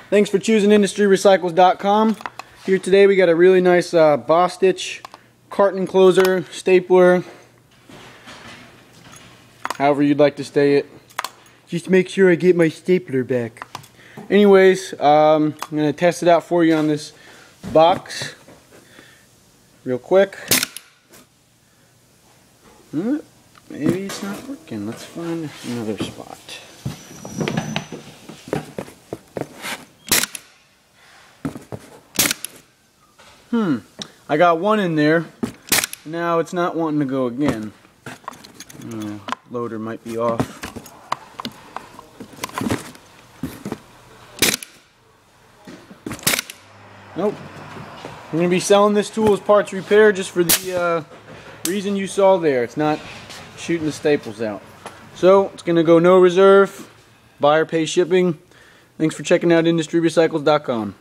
Thanks for choosing IndustryRecycles.com. Here today we got a really nice Bostitch carton closer, stapler, however you'd like to say it. Just make sure I get my stapler back. Anyways, I'm going to test it out for you on this box real quick. Maybe it's not working. Let's find another spot. I got one in there. Now it's not wanting to go again. Loader might be off. Nope. I'm going to be selling this tool as parts repair just for the reason you saw there. It's not shooting the staples out. So it's going to go no reserve. Buyer pays shipping. Thanks for checking out IndustryRecycles.com.